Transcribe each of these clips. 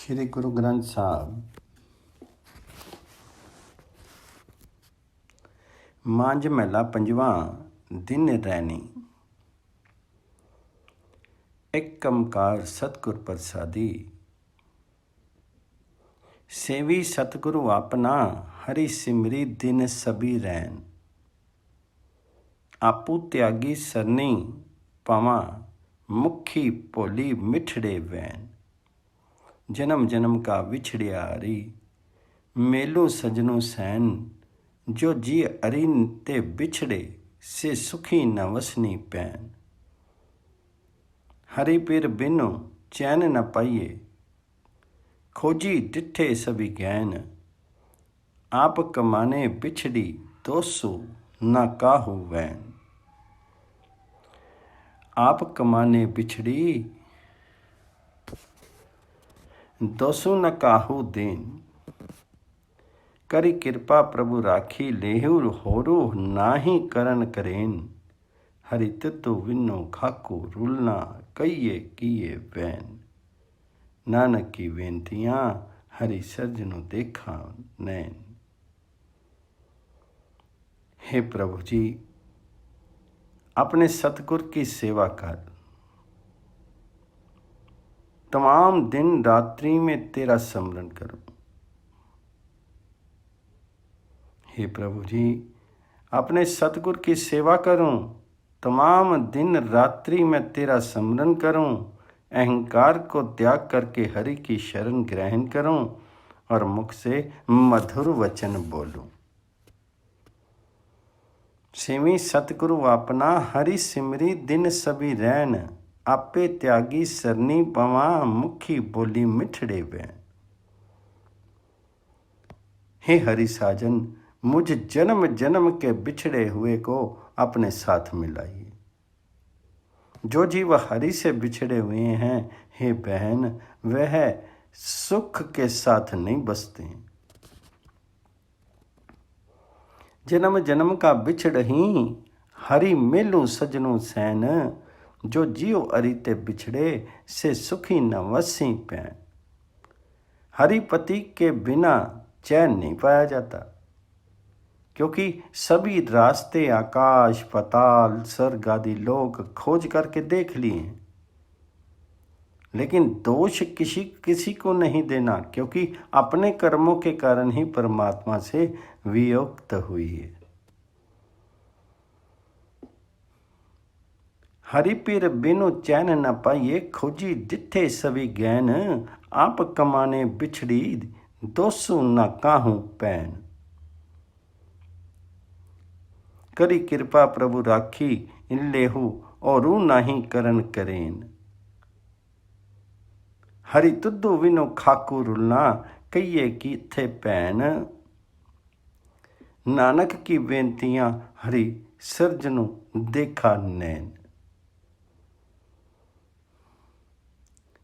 श्री गुरु ग्रंथ साहब मांझ महला पंजवा दिन रैनी। एक कमकार सतगुर प्रसादी। सेवी सतगुरु अपना हरि सिमरी दिन सभी रैन। आपू त्यागी सरनी पवा मुखी भोली मिठड़े वैन। जन्म जन्म का विछड़िया हरी मेलू सजनू सैन। जो जी अरी ते बिछड़े से सुखी न वसनी पैन। हरि पिर बिनु चैन न पाइए खोजी डिठे सभी गैन। आप कमाने बिछड़ी दोसु न काहू वैन। आप कमाने बिछड़ी दोसु न काहू देन। करी कृपा प्रभु राखी लेहु होरु नाही करन करेन। हरि तितु विनो खाकू रुलना कईये किए वैन। नानक की बेनतियाँ हरि सर्जनु देखा नैन। हे प्रभु जी, अपने सतगुर की सेवा कर। तमाम दिन रात्रि में तेरा स्मरण करूं। हे प्रभु जी, अपने सतगुर की सेवा करूं। तमाम दिन रात्रि में तेरा स्मरण करूं। अहंकार को त्याग करके हरि की शरण ग्रहण करूं और मुख से मधुर वचन बोलूं। सेवी सतगुरु अपना हरि सिमरी दिन सभी रैन। आपे त्यागी सरनी पवा मुखी बोली मिठड़े वैन। हे हरि साजन, मुझ जन्म जन्म के बिछड़े हुए को अपने साथ मिलाइए। जो जीव हरि से बिछड़े हुए हैं, हे बहन, वह सुख के साथ नहीं बसते। जन्म जन्म का बिछड़ ही हरि मेलू सजनू सैन। जो जीव अरिते बिछड़े से सुखी न वसी पैन। हरिपति के बिना चैन नहीं पाया जाता, क्योंकि सभी रास्ते आकाश पाताल स्वर्ग आदि लोग खोज करके देख लिए, लेकिन दोष किसी को नहीं देना, क्योंकि अपने कर्मों के कारण ही परमात्मा से वियुक्त हुई है। हरि पिर बिनु चैन न पाइए खोजी डिठे सभी गैन। आप कमाने बिछड़ी दोसु न काहू पैन। करी कृपा प्रभु राखी लेहु और नाही करन करेन। हरि तुदु विनो खाकू रुलना कईये की थे पैन। नानक की बेनतियां हरि सर्जनु देखा नैन।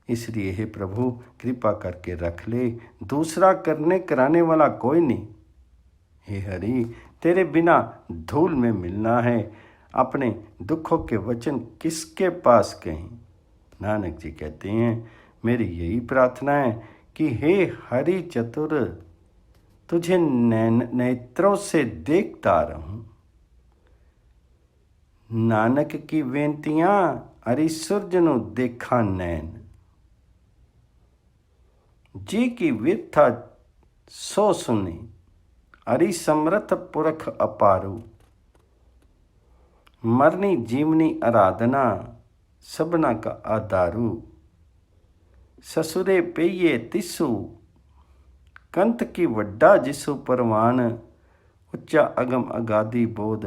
इसलिए हे प्रभु, कृपा करके रख ले, दूसरा करने कराने वाला कोई नहीं। हे हरि, तेरे बिना धूल में मिलना है। अपने दुखों के वचन किसके पास कहें। नानक जी कहते हैं, मेरी यही प्रार्थना है कि हे हरि चतुर, तुझे नेत्रों से देखता रहूं। नानक की बेनतियां हरि सुरजनु देखा नैन। जी की विरथा सो सुने हरि समर्थ पुरख अपारू। मरनी जीवनी आराधना सबना का आधारू। ससुरे पेये तिसु कंत की वड्डा जिसु परवान। उच्चा अगम अगाधी बोध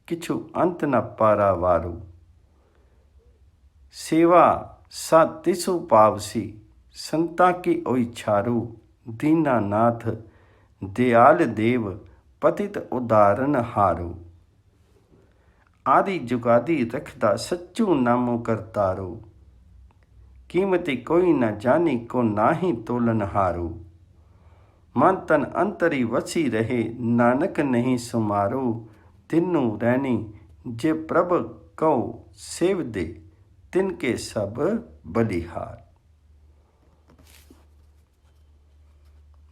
किछु अंत न पारा वारू। सेवा सा तिसु पावसी संता की ओई छारू। दीना नाथ दयाल देव पतित उदाहरण हारू। आदि जुगादी रखदा सच्चू नामो करतारू। कीमती कोई न जानी को नाही तोलन हारू। मन तन अंतरी वसी रहे नानक नहीं सुमारू। तिन्नु रैनी जे प्रभ कौ सेव दे तिनके सब बलिहार।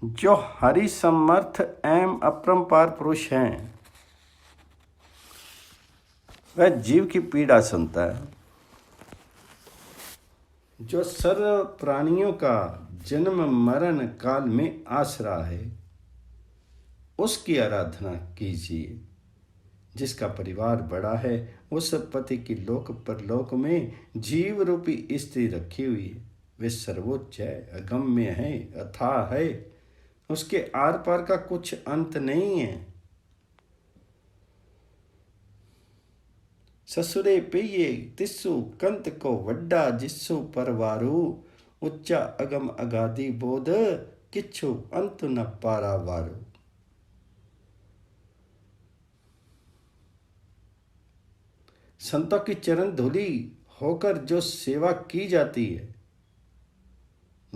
जो हरि समर्थ एवं अपरंपार पुरुष हैं, वह जीव की पीड़ा सुनता है। जो सर्व प्राणियों का जन्म मरण काल में आसरा है, उसकी आराधना कीजिए। जिसका परिवार बड़ा है, उस पति की लोक परलोक में जीव रूपी स्त्री रखी हुई है। वे सर्वोच्च है, अगम्य है, अथाह है, उसके आर पार का कुछ अंत नहीं है। ससुरे पिये तिस्सु कंत को वड्डा जिस्सु परवारू, उच्चा अगम अगाधि बोध किच्छु अंत न पारा वारू। संतों की चरण धूली होकर जो सेवा की जाती है,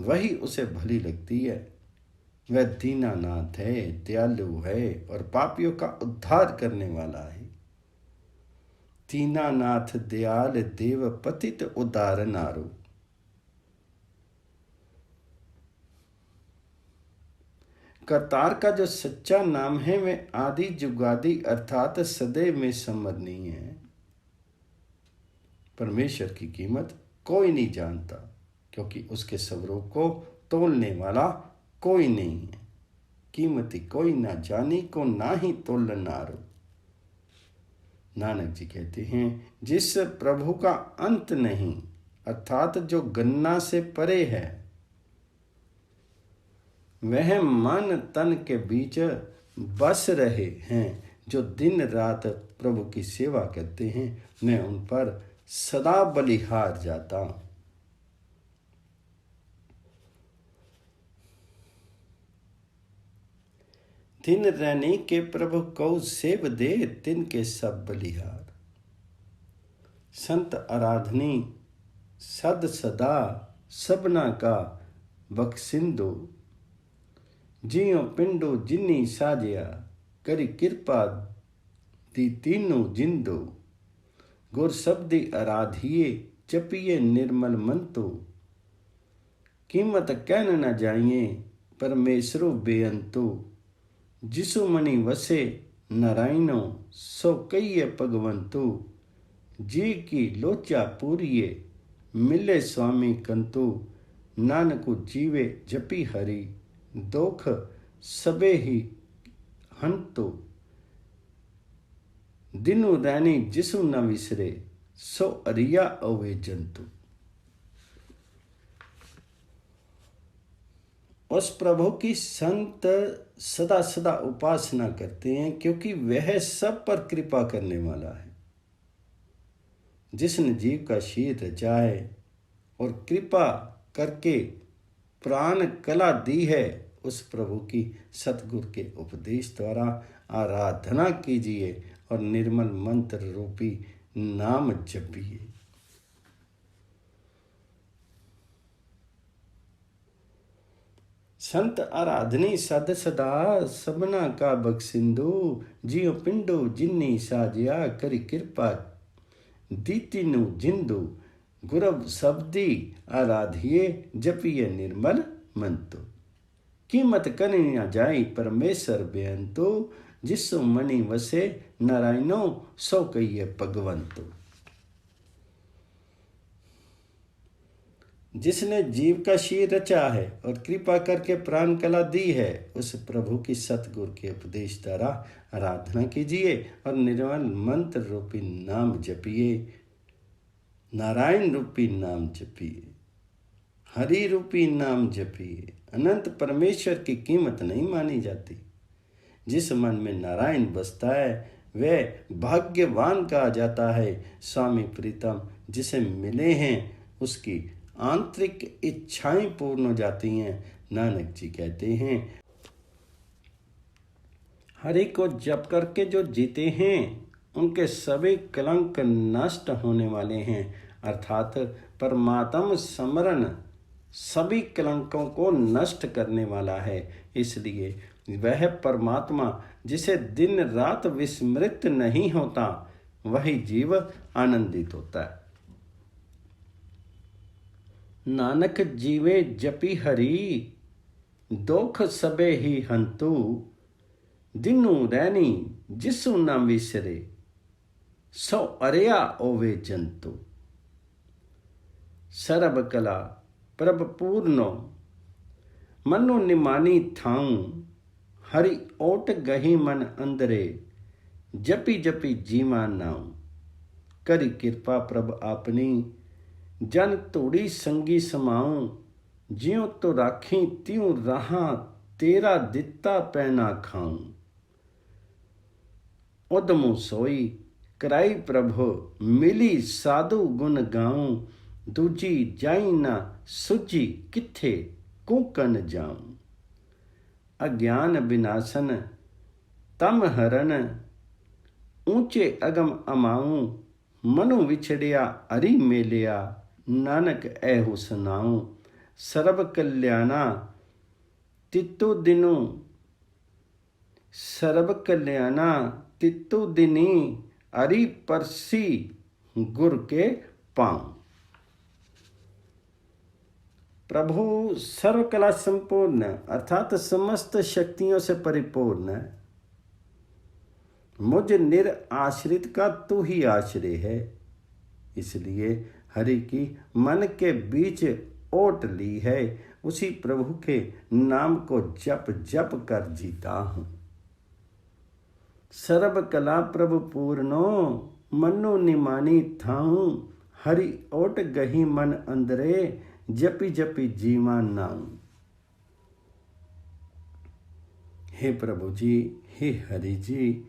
वही उसे भली लगती है। वह दीनानाथ है, दयालु है और पापियों का उद्धार करने वाला है। दीनानाथ दयाल देव पतित उदार नारु। करतार का जो सच्चा नाम है, वह आदि जुगादि अर्थात सदैव में स्मरणीय है। परमेश्वर की कीमत कोई नहीं जानता, क्योंकि उसके स्वरूप को तोलने वाला कोई नहीं है। कीमती कोई ना जानी को ना ही तोलनारो। नानक जी कहते हैं, जिस प्रभु का अंत नहीं, अर्थात जो गणना से परे है, वह मन तन के बीच बस रहे हैं। जो दिन रात प्रभु की सेवा करते हैं, मैं उन पर सदा बलिहार जाता हूं। दिन रहने के प्रभु को सेव दे, दिन के सब बलिहार। संत आराधनी सद सदा सबना का बख्शिंदो, जियो पिंडो जिन्नी साजिया करी कृपा दी तीनों जिंदो। गुर शब्दी आराधिए जपिए निर्मल मन तो, कीमत कहन न जाइए परमेश्वरो बेअंतो। जिसु मणि वसे नारायणो सो कहिए भगवंतो, जी की लोचा पूरिए मिले स्वामी कंतो। नानकु जीवे जपी हरि दोख सबे ही हंतो। दिनु रैनी जिसु न विसरे सो अरिया अवे जंतु। उस प्रभु की संत सदा सदा उपासना करते हैं, क्योंकि वह सब पर कृपा करने वाला है। जिसने जीव का शीर रचाए और कृपा करके प्राण कला दी है, उस प्रभु की सतगुरु के उपदेश द्वारा आराधना कीजिए और निर्मल मंत्र रूपी नाम जपिए। संत आराधनी सद सदा सबना का बख्शिंदो, जियो पिंडो जिन्नी साजिया करी कृपा दीतिनु जिंदो। गुरव शब्दी आराधिए जपिए निर्मल मंतो। कीमत करनी न जाई परमेश्वर बेअंतो, जिसु मणि वसे नारायणो सो कहिए भगवंतो। जिसने जीव का शीर रचा है और कृपा करके प्राण कला दी है, उस प्रभु की सतगुरु के उपदेश द्वारा आराधना कीजिए और निर्मल मंत्र रूपी नाम जपिए। नारायण रूपी नाम जपिए, हरि रूपी नाम जपिए। अनंत परमेश्वर की कीमत नहीं मानी जाती। जिस मन में नारायण बसता है, वह भाग्यवान कहा जाता है। स्वामी प्रीतम जिसे मिले हैं, उसकी आंतरिक इच्छाएं पूर्ण हो जाती हैं। नानक जी कहते हैं, हरि को जप करके जो जीते हैं, उनके सभी कलंक नष्ट होने वाले हैं। अर्थात परमात्म स्मरण सभी कलंकों को नष्ट करने वाला है। इसलिए वह परमात्मा जिसे दिन रात विस्मृत नहीं होता, वही जीव आनंदित होता है। नानक जीवे जपी हरि दुख सबे ही हंतु, दिनू रैनी जिसु न विसरे, सो अरिया ओवे जंतु। सरब कला प्रभ पूर्णो, मनु निमानी थाऊं, हरि ओट गही मन अंदरे, जपी जपी जीवा नाऊं। करी कृपा प्रभ आपनी, जन तोड़ी संगी समाऊं, ज्यों तो राखी त्यों रहा, तेरा दिता पैना खाऊं। उदमु सोई कराई प्रभु, मिली साधु गुण गाऊं, दूजी जाई ना सुजी, किथे कूकन जाऊं। अज्ञान विनाशन तम हरन, ऊंचे अगम अमाऊं, मनु विछड़िया अरि मेलिया, नानक ऐहु सुनाऊं। सर्व कल्याणा तित्तु दिनु, सर्व कल्याणा तित्तु दिनी, अरि परसी गुर के पाऊं। प्रभु सर्वकला संपूर्ण अर्थात समस्त शक्तियों से परिपूर्ण, मुझ निराश्रित का तू ही आश्रय है। इसलिए हरि की मन के बीच ओट ली है, उसी प्रभु के नाम को जप जप कर जीता हूं। सर्व कला प्रभु पूर्णो, मनु निमानी थाऊं, हरि ओट गही मन अंदरे, जपी जपी जीवा नाऊं। हे प्रभु जी, हे हरि जी,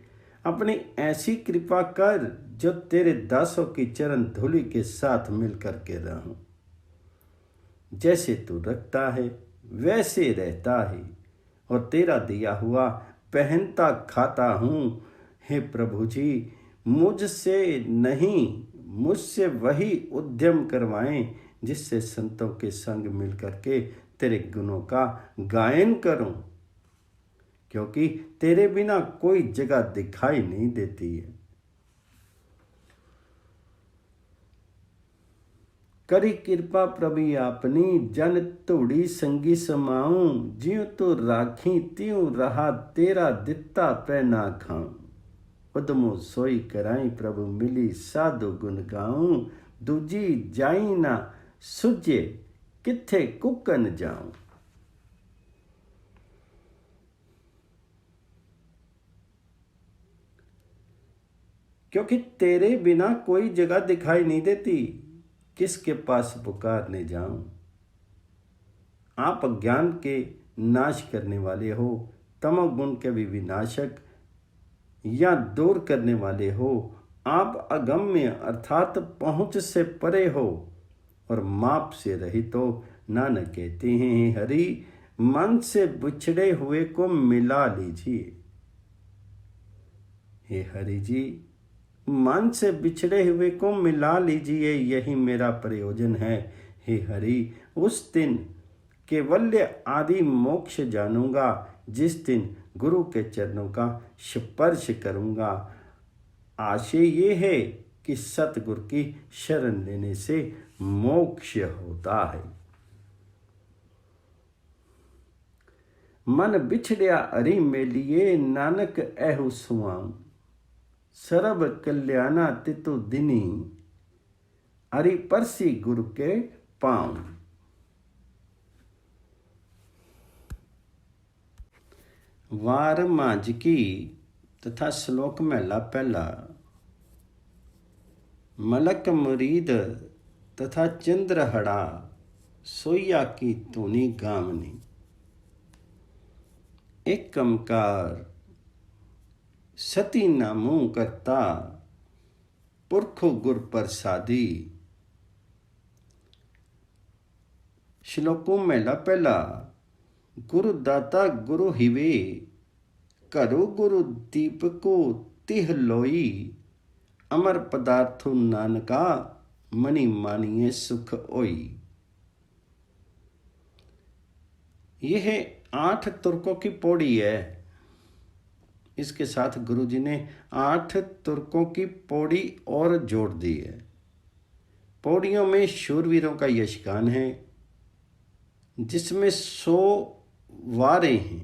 अपनी ऐसी कृपा कर जो तेरे दासों की चरण धूलि के साथ मिल करके रहूं। जैसे तू रखता है वैसे रहता है, और तेरा दिया हुआ पहनता खाता हूं। हे प्रभु जी, मुझसे नहीं, मुझसे वही उद्यम करवाएं जिससे संतों के संग मिल करके तेरे गुणों का गायन करूं, क्योंकि तेरे बिना कोई जगह दिखाई नहीं देती है। करी कृपा प्रभु आपनी, जन तोड़ी संगी समाऊं, ज्यों तो राखी त्यों रहा, तेरा दिता पैना खाऊं। उदमो सोई कराई प्रभु, मिली साधु गुण गाऊं, दूजी जाई ना सुजे, किथे कुकन जाऊं। क्योंकि तेरे बिना कोई जगह दिखाई नहीं देती, किसके पास पुकारने जाऊं। आप अज्ञान के नाश करने वाले हो, तमोगुण के भी विनाशक या दूर करने वाले हो। आप अगम्य अर्थात पहुंच से परे हो और माप से रहित हो। नानक कहते हैं, हरि मन से बिछड़े हुए को मिला लीजिए। हे हरि जी, मन से बिछड़े हुए को मिला लीजिए, यही मेरा प्रयोजन है। हे हरि, उस दिन केवल्य आदि मोक्ष जानूंगा, जिस दिन गुरु के चरणों का स्पर्श करूंगा। आशय ये है कि सतगुरु की शरण लेने से मोक्ष होता है। मन बिछड़िया अरि मेलिए, नानक ऐहु सुआऊं। सर्व कल्याणा तितु दिनी, अरि परसी गुरु के पाऊं। वार मांझकी तथा श्लोक महला पहला। मलक मुरीद तथा चंद्रहड़ा, सोया की तूनी गावनी। एक कमकार सती नामू करता, पुरखो गुर प्रसादी। श्लोकों महला पहला। गुरु दाता गुरु हिवे, करो गुरु दीपको तिह लोई। अमर पदार्थो नानका, मणि मानिए सुख ओई। यह 8 तुर्कों की पौड़ी है। इसके साथ गुरु जी ने 8 तुर्कों की पौड़ी और जोड़ दी है। पौड़ियों में शूरवीरों का यशगान है, जिसमें 100 वारे हैं।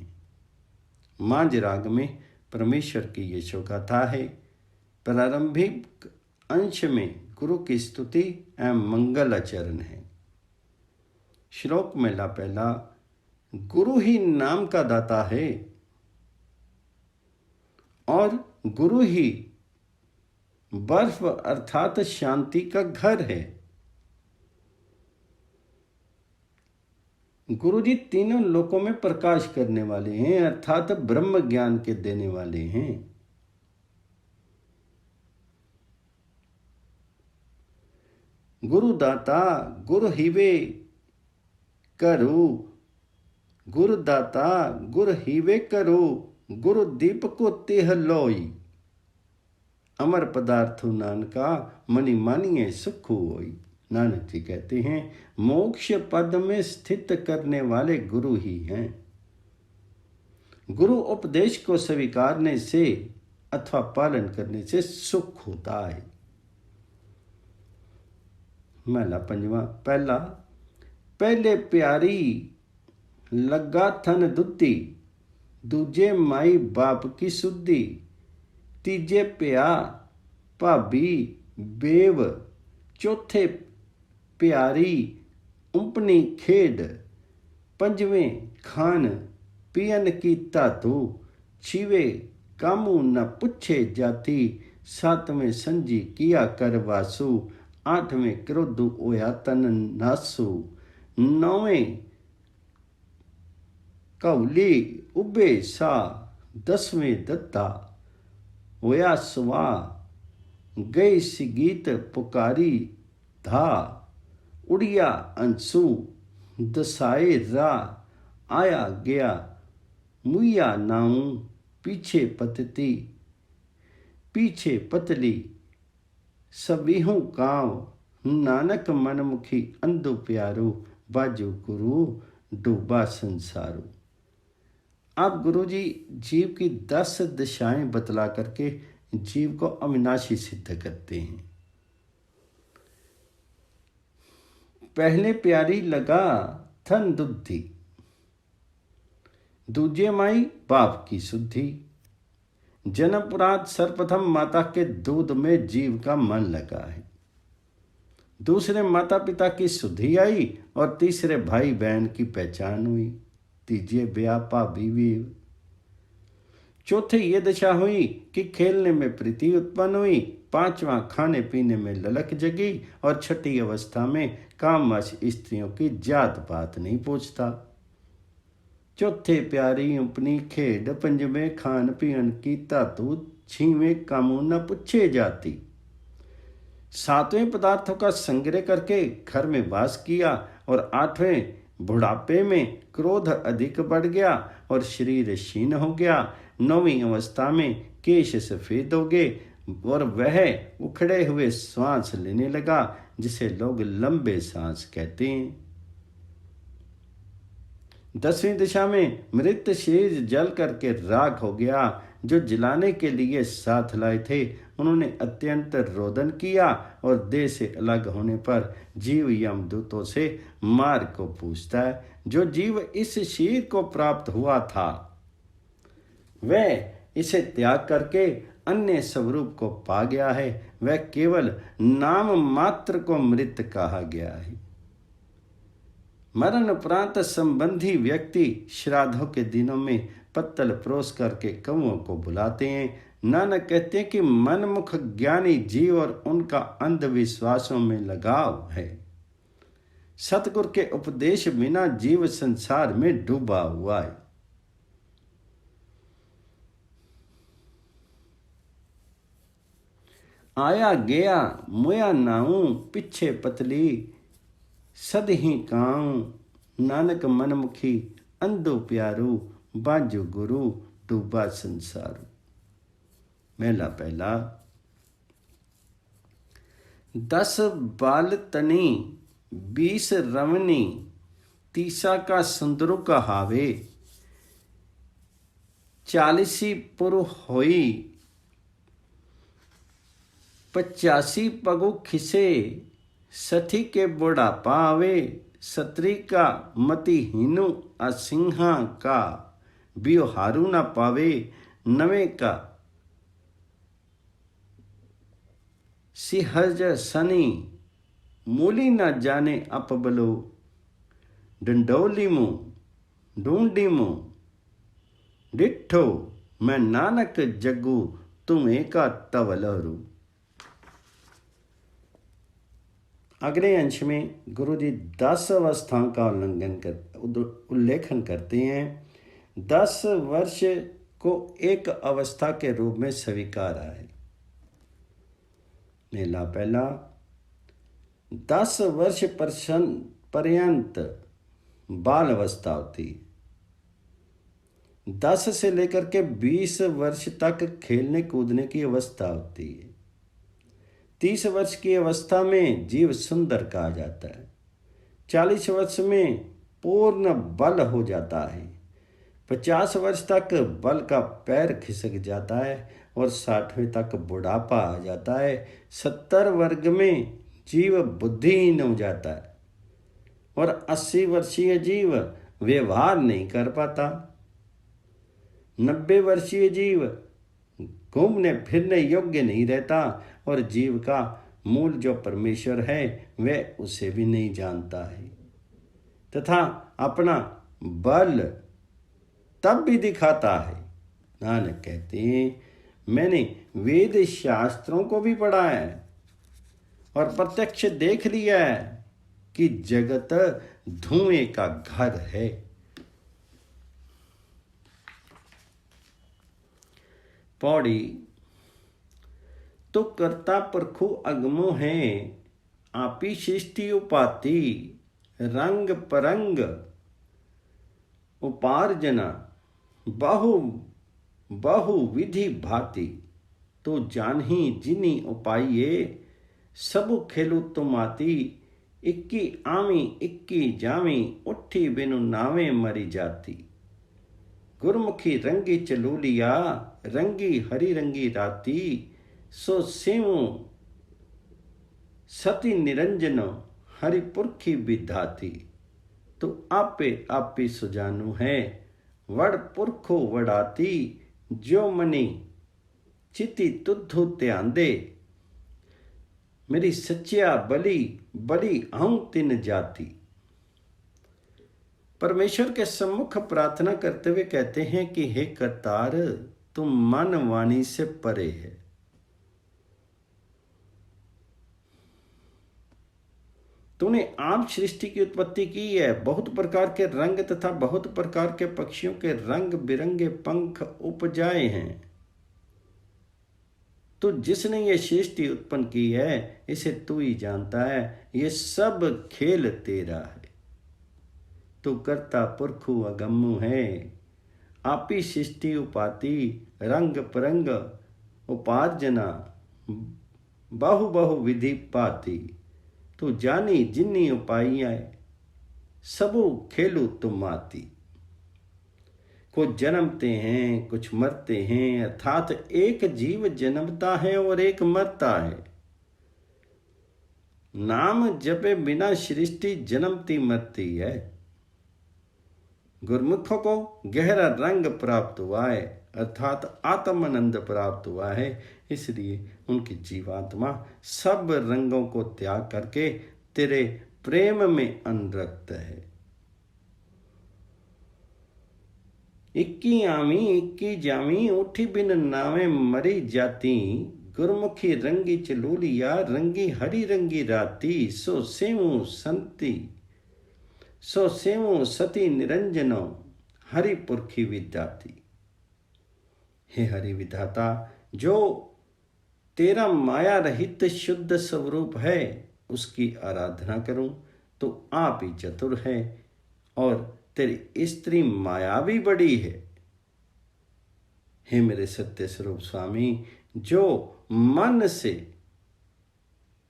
मांझ राग में परमेश्वर की यशोगाथा है। प्रारंभिक अंश में गुरु की स्तुति एवं मंगल आचरण है। श्लोक मेला पहला, गुरु ही नाम का दाता है और गुरु ही बर्फ अर्थात शांति का घर है। गुरु जी तीनों लोकों में प्रकाश करने वाले हैं अर्थात ब्रह्म ज्ञान के देने वाले हैं। गुरुदाता गुरु हिवे करो, गुरुदाता गुरु हिवे करो, गुरु दीप को तेह लोई, अमर पदार्थो नानका मनि मानिए सुख होई। नानक जी कहते हैं मोक्ष पद में स्थित करने वाले गुरु ही हैं। गुरु उपदेश को स्वीकारने से अथवा पालन करने से सुख होता है। महला पंजवा, पहला, पहले प्यारी लगा थन दुधी, दूजे माई बाप की सुधी, तीजे प्या भाभी बेव, चौथे प्यारी उंपनी खेड, पंजवें खान पियन की धातु, छीवे कामू न पुछे जाती, सातवें संजी किया कर वासु, आठवें क्रोधु ओया तन नासु, नौवें कौली उबे सा, 10वें दत्ता होया स्वा, गई सी गीत पुकारी धा, उड़िया अंशु दसाए रा, आया गया मुया नाऊ, पीछे पतती पीछे पतली, सबिहु काव, नानक मनमुखी अंधु प्यारो, बाजू गुरु डूबा संसारो। आप गुरु जी जीव की 10 दिशाएं बतला करके जीव को अविनाशी सिद्ध करते हैं। पहले प्यारी लगा थन दुधी, दूजे माई बाप की शुद्धि, जन्मपुरात सर्वप्रथम माता के दूध में जीव का मन लगा है, दूसरे माता पिता की शुद्धि आई और तीसरे भाई बहन की पहचान हुई, तीजे ब्यापा बीवी, चौथे ये दशा हुई कि खेलने में प्रीति उत्पन्न हुई, पांचवा खाने पीने में ललक जगी और छठी अवस्था में कामवश स्त्रियों की जात पात नहीं पूछता, चौथे प्यारी अपनी खेड, पंजवें खान पीन की धातु, छीवें कामू न पूछे जाती, सातवें पदार्थों का संग्रह करके घर में वास किया और आठवें बुढ़ापे में क्रोध अधिक बढ़ गया और शरीर क्षीण हो गया, नौवीं अवस्था में केश सफेद हो गए और वह उखड़े हुए श्वास लेने लगा जिसे लोग लंबे सांस कहते हैं। 10वीं दिशा में मृत शेष जल करके राख हो गया, जो जलाने के लिए साथ लाए थे उन्होंने अत्यंत रोदन किया और देह से अलग होने पर जीव यमदूतों से मार्ग को पूछता है। जो जीव इस शीर को प्राप्त हुआ था वह इसे त्याग करके अन्य स्वरूप को पा गया है, वह केवल नाम मात्र को मृत कहा गया है। मरण उपरांत संबंधी व्यक्ति श्राद्धों के दिनों में पत्तल परोस करके कौओं को बुलाते हैं। नानक कहते हैं कि मनमुख ज्ञानी जीव और उनका अंधविश्वासों में लगाव है। सतगुरु के उपदेश बिना जीव संसार में डूबा हुआ है। आया गया मोया नाऊ, पीछे पतली सदही काऊ, नानक मनमुखी अंधो प्यारू, बाजू गुरु डूबा संसारू। मेला पहला, 10 बाल तनी 20 रवनी, तीसा का सुंदरु कहावे, 40 पुरु होई, 85 पगु खिसे, सठी के बुढ़ापा आवे, सत्री का मतिहीनु असिंहा का, बियो हारू ना पावे नवे का, सिहज सनी मूली न जाने अपबलो, डंडोली मुँह ढूंढी मुँह डिठो, मैं नानक जग्गू तुम एका तव लहरू। अगले अंश में गुरु जी 10 अवस्थाओं का उल्लेखन करते हैं। 10 वर्ष को एक अवस्था के रूप में स्वीकारा है। मेला पहला 10 वर्ष पर्यंत बाल अवस्था होती है। 10 से लेकर के 20 वर्ष तक खेलने कूदने की अवस्था होती है। 30 वर्ष की अवस्था में जीव सुंदर कहा जाता है। 40 वर्ष में पूर्ण बल हो जाता है। 50 वर्ष तक बल का पैर खिसक जाता है और 60वें तक बुढ़ापा आ जाता है। 70 वर्ग में जीव बुद्धिहीन हो जाता है और 80 वर्षीय जीव व्यवहार नहीं कर पाता। 90 वर्षीय जीव घूमने फिरने योग्य नहीं रहता और जीव का मूल जो परमेश्वर है वह उसे भी नहीं जानता है तथा अपना बल तब भी दिखाता है। नानक कहते हैं, मैंने वेद शास्त्रों को भी पढ़ा है और प्रत्यक्ष देख लिया है कि जगत धुएं का घर है। पौड़ी तो कर्ता परखु अगमो है, आपी सृष्टि उपाति, रंग परंग उपार्जना, बहु बहु विधि भांति, तो जानही जिनी उपाइये, सबु खेलु तुमाती, इक्की आमी इक्की जामी, उठी बिनु नावे मरी जाती। गुरमुखी रंगी चलूलिया, रंगी हरी रंगी राती, सो सेवु सती निरंजनो, हरिपुरखी विधाती। तो आपे आपी सुजानु है, वड़ पुरखो वड़ाती, जो मनी चिति तुद्धु ध्यान दे, मेरी सच्चिया बली बली आऊं तिन जाती। परमेश्वर के सम्मुख प्रार्थना करते हुए कहते हैं कि हे करतार, तुम मन वाणी से परे है। तूने आप सृष्टि की उत्पत्ति की है। बहुत प्रकार के रंग तथा बहुत प्रकार के पक्षियों के रंग बिरंगे पंख उपजाए हैं। तो जिसने ये सृष्टि उत्पन्न की है इसे तू ही जानता है। ये सब खेल तेरा है। तू कर्ता पुरखु अगम्मु है, आपी सृष्टि उपाति, रंग परंग उपार्जना, बहु बहु विधि पाती। तू जानी जिन्नी उपाइयाँ, सबू खेलू तुम आती। कुछ जन्मते हैं, कुछ मरते हैं, अर्थात एक जीव जन्मता है और एक मरता है। नाम जपे बिना सृष्टि जन्मती मरती है। गुरमुखों को गहरा रंग प्राप्त हुआ है, अर्थात आत्मानंद प्राप्त हुआ है। इसलिए उनकी जीवात्मा सब रंगों को त्याग करके तेरे प्रेम में अनुरक्त है। इक्की आमी इक्की जामी, उठी बिन नावे मरी जाती। गुरमुखी रंगी चलूलिया, रंगी हरी रंगी राती। सो सेवु संति, सो सेवु सती निरंजनो, हरि पुरखी विद्याती। हे हरि विधाता, जो तेरा माया रहित शुद्ध स्वरूप है उसकी आराधना करूं तो आप ही चतुर है और तेरी स्त्री माया भी बड़ी है। हे मेरे सत्य स्वरूप स्वामी, जो मन से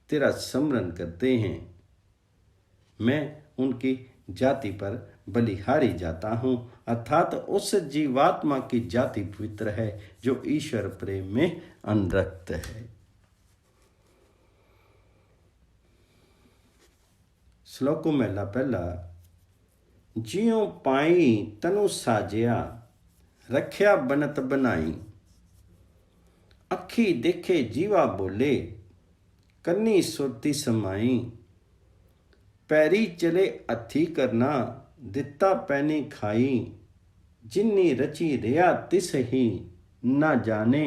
तेरा स्मरण करते हैं मैं उनकी जाति पर बलिहारी जाता हूं, अर्थात उस जीवात्मा की जाति पवित्र है जो ईश्वर प्रेम में अनुरक्त है। श्लोको महला पहला। जियों पाई तनु साजिया, रख्या बनत बनाई। अखी देखे जीवा बोले, कन्नी सुरती समाई। पैरी चले हथी करना, दिता पैनी खाई। जिन्नी रची रिया तिस ही, ना जाने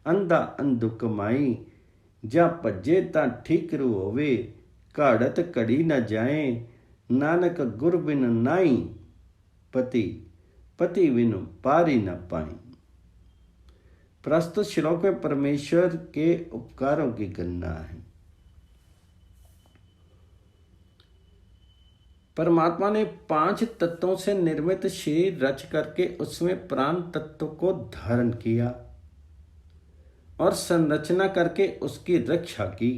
अंधा अंधु कमाई। जा भजे तां ठीकरू होवे, घाड़त घड़ी न जाए। नानक गुर बिन नाई, पति पति बिनु पारी न पाई। प्रस्तुत श्लोक में परमेश्वर के उपकारों की गणना है। परमात्मा ने 5 तत्वों से निर्मित शरीर रच करके उसमें प्राण तत्व को धारण किया और संरचना करके उसकी रक्षा की।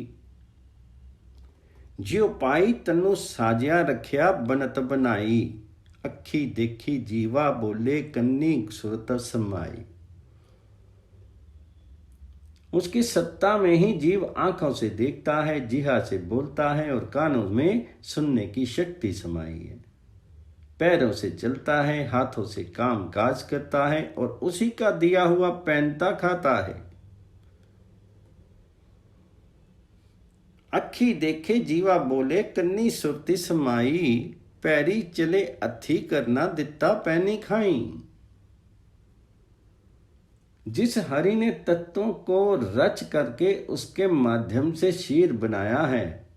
जियो पाई तनु साजिया, रख्या बनत बनाई। अखी देखी जीवा बोले, कन्नी सुरत समाई। उसकी सत्ता में ही जीव आंखों से देखता है, जिहा से बोलता है और कानों में सुनने की शक्ति समाई है। पैरों से चलता है, हाथों से काम काज करता है और उसी का दिया हुआ पहनता खाता है। अखी देखे जीवा बोले, कन्नी सुरती समाई। पैरी चले अथी करना, दिता पैनी खाई। जिस हरि ने तत्वों को रच करके उसके माध्यम से शरीर बनाया है,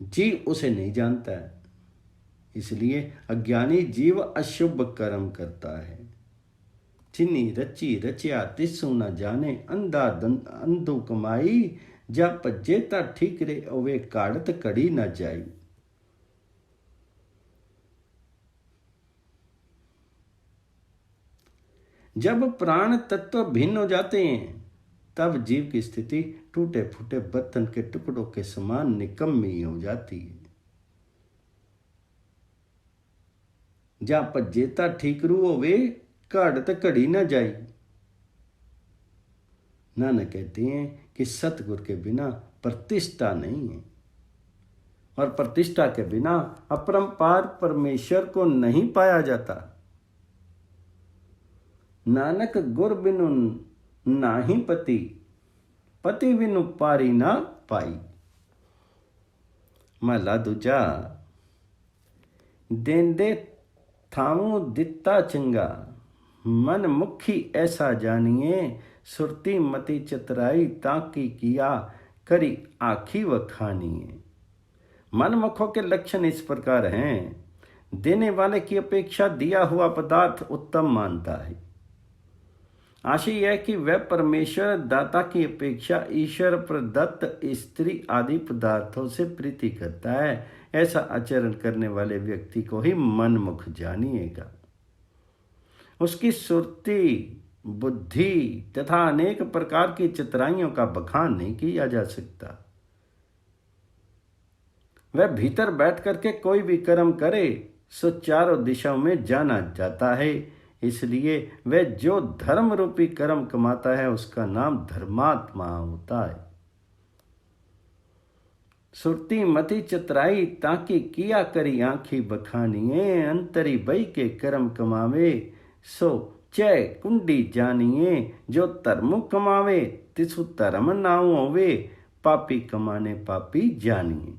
जीव उसे नहीं जानता है। इसलिए अज्ञानी जीव अशुभ कर्म करता है। जिन्नी रची रचिया तिसु न जाने, अंधा अंधु कमाई। जा भजे ता ठीकरे होवे, घाड़त घड़ी न जाई। जब प्राण तत्व भिन्न हो जाते हैं, तब जीव की स्थिति टूटे फूटे बर्तन के टुकड़ों के समान निकम्मी हो जाती है। जा भजेता ठीकरू होवे, घाड़त घड़ी न जाई। नानक कहते हैं कि सतगुर के बिना प्रतिष्ठा नहीं है और प्रतिष्ठा के बिना अपरंपार परमेश्वर को नहीं पाया जाता। नानक गुर बिनु नाही पति, पति बिनु पारी ना पाई। महला दूजा। देंदे थामू दिता चंगा, मन मुखी ऐसा जानिए। सुरती मति चतुराई, ताकी किया करी आखी वखानिए। मनमुखों के लक्षण इस प्रकार हैं। देने वाले की अपेक्षा दिया हुआ पदार्थ उत्तम मानता है। आशय यह कि वह परमेश्वर दाता की अपेक्षा ईश्वर प्रदत्त स्त्री आदि पदार्थों से प्रीति करता है। ऐसा आचरण करने वाले व्यक्ति को ही मनमुख जानिएगा। उसकी सुरती, बुद्धि तथा अनेक प्रकार की चतुराइयों का बखान नहीं किया जा सकता। वह भीतर बैठ करके कोई भी कर्म करे सो चारों दिशाओं में जाना जाता है। इसलिए वह जो धर्म रूपी कर्म कमाता है उसका नाम धर्मात्मा होता है। सुरती मति चतुराई, ताकि किया करी आंखी बखानिए। अंतरी बई के कर्म कमावे, सो चय कुंडी जानिए। जो धर्म कमावे, तिसु धर्म नाउ होवे। पापी कमाने पापी जानिए।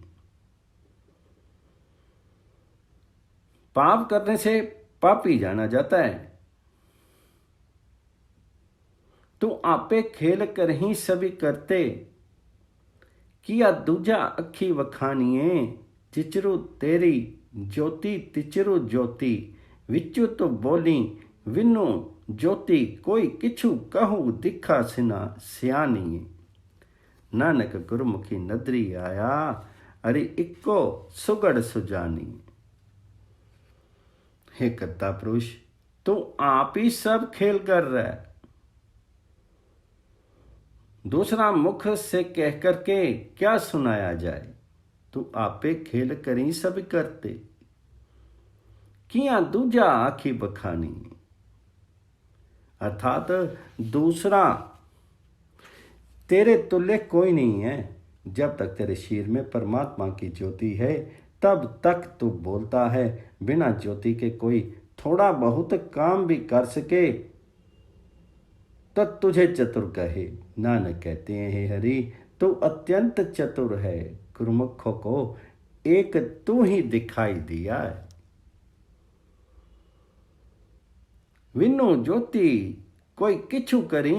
पाप करने से पापी जाना जाता है। तू आपे खेल कर ही सभी करते, किया दूजा अखी वखानिए। चिचरू तेरी ज्योति तिचरू ज्योति, विचु तो बोली विनु ज्योति। कोई किछु कहू दिखा सिना सियानी। नानक गुरमुखी नदरी आया, अरे इक्को सुगड़ सुजानी। हे कर्ता पुरुष, तू आप ही सब खेल कर रहा है। दूसरा मुख से कह करके क्या सुनाया जाए। तू आपे खेल करी सब करते, किया दूजा आखी बखानी। अर्थात दूसरा तेरे तुल्य कोई नहीं है। जब तक तेरे शरीर में परमात्मा की ज्योति है तब तक तू बोलता है। बिना ज्योति के कोई थोड़ा बहुत काम भी कर सके तो तुझे चतुर कहे। नानक कहते हैं, हे हरि तू अत्यंत चतुर है, गुरुमुखों को एक तू ही दिखाई दिया है। विनु ज्योति कोई किछु करी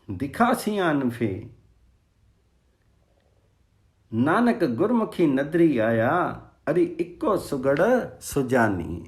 दिखा सियान फे। नानक गुरमुखी नदरी आया अरे इक्को सुगड़ सुजानी।